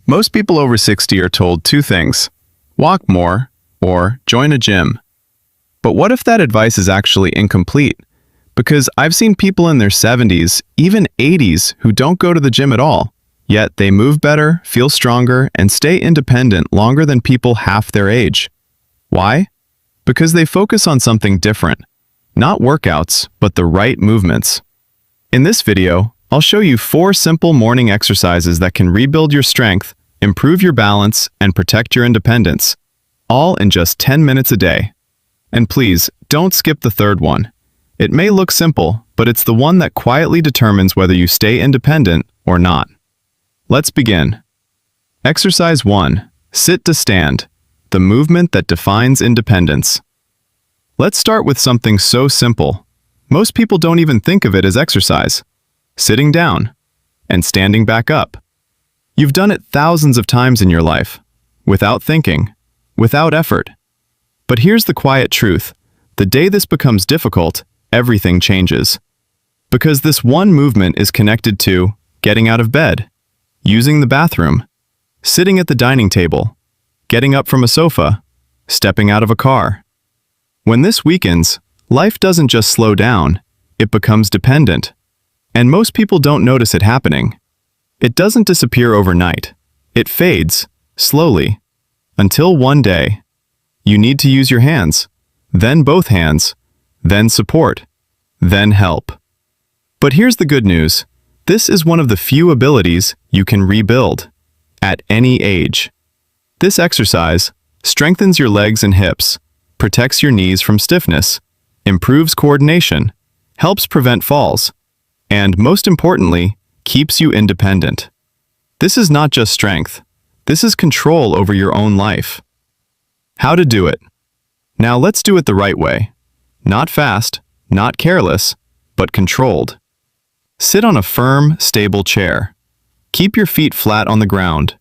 Most people over 60 are told two things: walk more or join a gym. But what if that advice is actually incomplete? Because I've seen people in their 70s, even 80s, who don't go to the gym at all, yet they move better, feel stronger, and stay independent longer than people half their age. Why? Because they focus on something different. Not workouts, but the right movements. In this video, I'll show you 4 simple morning exercises that can rebuild your strength, improve your balance, and protect your independence, all in just 10 minutes a day. And please, don't skip the third one. It may look simple, but it's the one that quietly determines whether you stay independent or not. Let's begin. Exercise 1. Sit to stand, the movement that defines independence. Let's start with something so simple. Most people don't even think of it as exercise. Sitting down and standing back up. You've done it thousands of times in your life, without thinking, without effort. But here's the quiet truth. The day this becomes difficult, everything changes. Because this one movement is connected to getting out of bed, using the bathroom, sitting at the dining table, getting up from a sofa, stepping out of a car. When this weakens, life doesn't just slow down, it becomes dependent. And most people don't notice it happening. It doesn't disappear overnight. It fades, slowly, until one day, you need to use your hands, then both hands, then support, then help. But here's the good news. This is one of the few abilities you can rebuild, at any age. This exercise strengthens your legs and hips, protects your knees from stiffness, improves coordination, helps prevent falls, and most importantly, keeps you independent. This is not just strength. This is control over your own life. How to do it? Now let's do it the right way. Not fast, not careless, but controlled. Sit on a firm, stable chair. Keep your feet flat on the ground.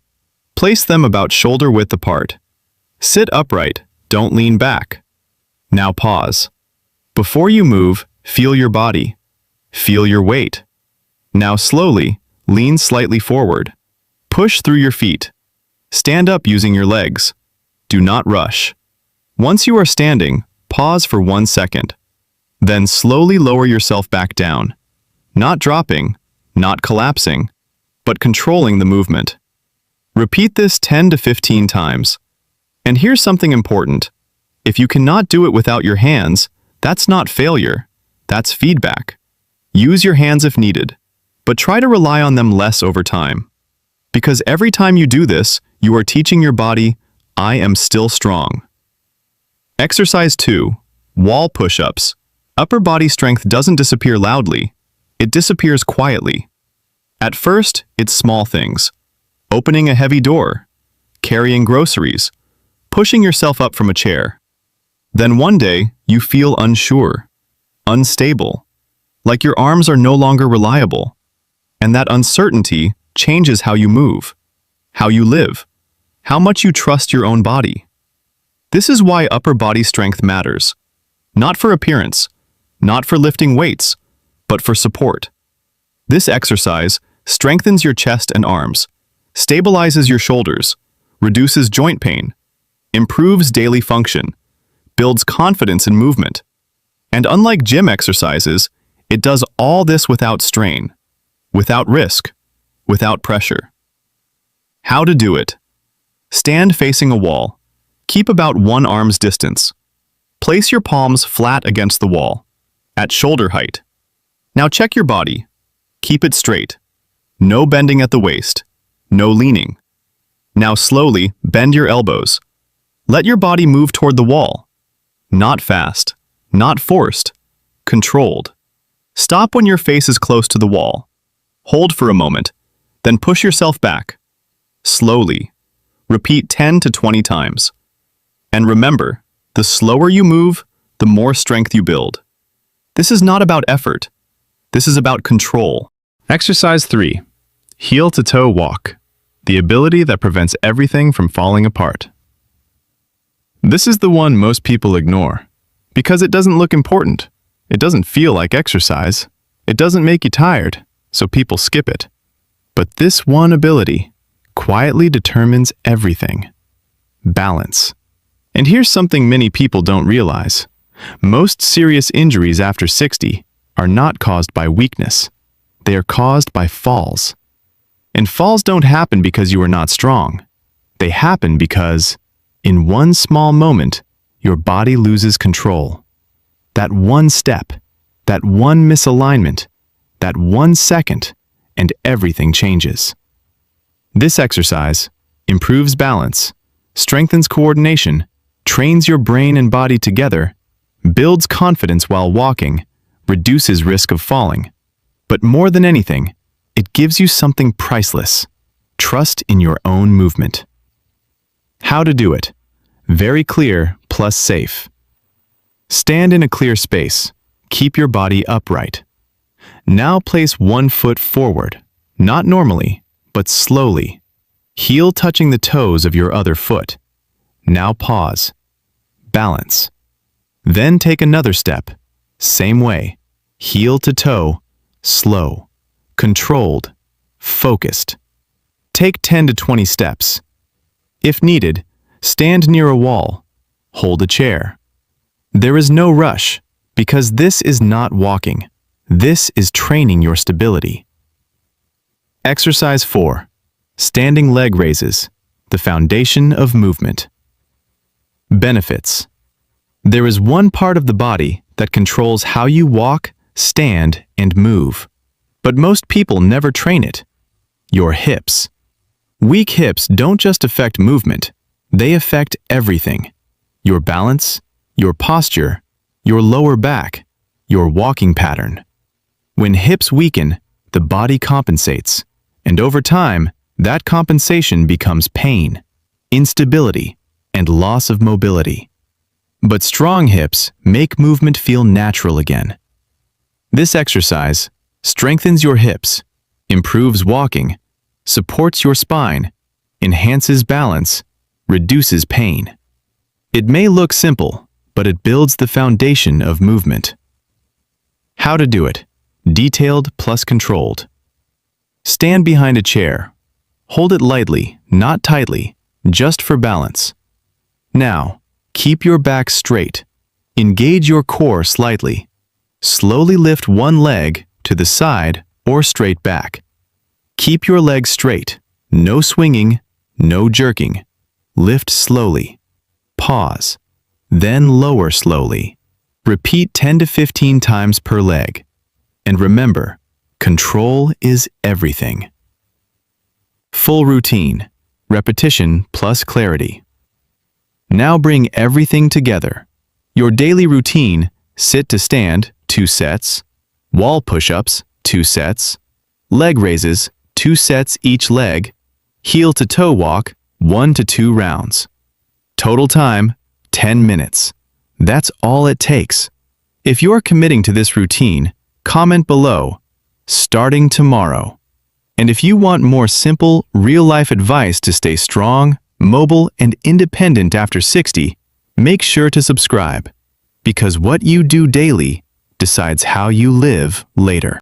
Place them about shoulder width apart. Sit upright, don't lean back. Now pause. Before you move, feel your body. Feel your weight. Now slowly, lean slightly forward. Push through your feet. Stand up using your legs. Do not rush. Once you are standing, pause for 1 second. Then slowly lower yourself back down. Not dropping, not collapsing, but controlling the movement. Repeat this 10 to 15 times. And here's something important. If you cannot do it without your hands, that's not failure. That's feedback. Use your hands if needed, but try to rely on them less over time. Because every time you do this, you are teaching your body, I am still strong. Exercise 2. Wall push-ups. Upper body strength doesn't disappear loudly. It disappears quietly. At first, it's small things. Opening a heavy door, carrying groceries, pushing yourself up from a chair. Then one day, you feel unsure, unstable, like your arms are no longer reliable. And that uncertainty changes how you move, how you live, how much you trust your own body. This is why upper body strength matters. Not for appearance, not for lifting weights, but for support. This exercise strengthens your chest and arms, stabilizes your shoulders, reduces joint pain, improves daily function, builds confidence in movement. And unlike gym exercises, it does all this without strain, without risk, without pressure. How to do it? Stand facing a wall. Keep about 1 arm's distance. Place your palms flat against the wall, at shoulder height. Now check your body. Keep it straight. No bending at the waist. No leaning. Now slowly bend your elbows. Let your body move toward the wall. Not fast, not forced, controlled. Stop when your face is close to the wall. Hold for a moment, then push yourself back. Slowly. Repeat 10 to 20 times. And remember, the slower you move, the more strength you build. This is not about effort. This is about control. Exercise 3. Heel-to-toe walk. The ability that prevents everything from falling apart. This is the one most people ignore, because it doesn't look important. It doesn't feel like exercise. It doesn't make you tired, so people skip it. But this one ability, quietly determines everything. Balance. And here's something many people don't realize. Most serious injuries after 60 are not caused by weakness. They are caused by falls. And falls don't happen because you are not strong. They happen because, in one small moment, your body loses control. That one step, that one misalignment, that 1 second, and everything changes. This exercise improves balance, strengthens coordination, trains your brain and body together, builds confidence while walking, reduces risk of falling. But more than anything, it gives you something priceless: trust in your own movement. How to do it? Very clear plus safe. Stand in a clear space. Keep your body upright. Now place one foot forward, not normally, but slowly. Heel touching the toes of your other foot. Now pause. Balance. Then take another step. Same way. Heel to toe. Slow. Controlled. Focused. Take 10 to 20 steps. If needed, stand near a wall. Hold a chair. There is no rush, because this is not walking. This is training your stability. Exercise 4. Standing leg raises, the foundation of movement. Benefits. There is one part of the body that controls how you walk, stand, and move. But most people never train it. Your hips. Weak hips don't just affect movement, they affect everything. Your balance, your posture, your lower back, your walking pattern. When hips weaken, the body compensates, and over time, that compensation becomes pain, instability, and loss of mobility. But strong hips make movement feel natural again. This exercise strengthens your hips, improves walking, supports your spine, enhances balance, reduces pain. It may look simple, but it builds the foundation of movement. How to do it? Detailed plus controlled. Stand behind a chair. Hold it lightly, not tightly, just for balance. Now, keep your back straight. Engage your core slightly. Slowly lift one leg to the side or straight back. Keep your legs straight. No swinging, no jerking. Lift slowly. Pause. Then lower slowly. Repeat 10 to 15 times per leg. And remember, control is everything. Full routine. Repetition plus clarity. Now bring everything together. Your daily routine: sit to stand, 2 sets, wall push-ups, 2 sets, leg raises, 2 sets each leg, heel to toe walk, 1 to 2 rounds. Total time, 10 minutes. That's all it takes. If you're committing to this routine, comment below, starting tomorrow. And if you want more simple, real-life advice to stay strong, mobile, and independent after 60, make sure to subscribe, because what you do daily decides how you live later.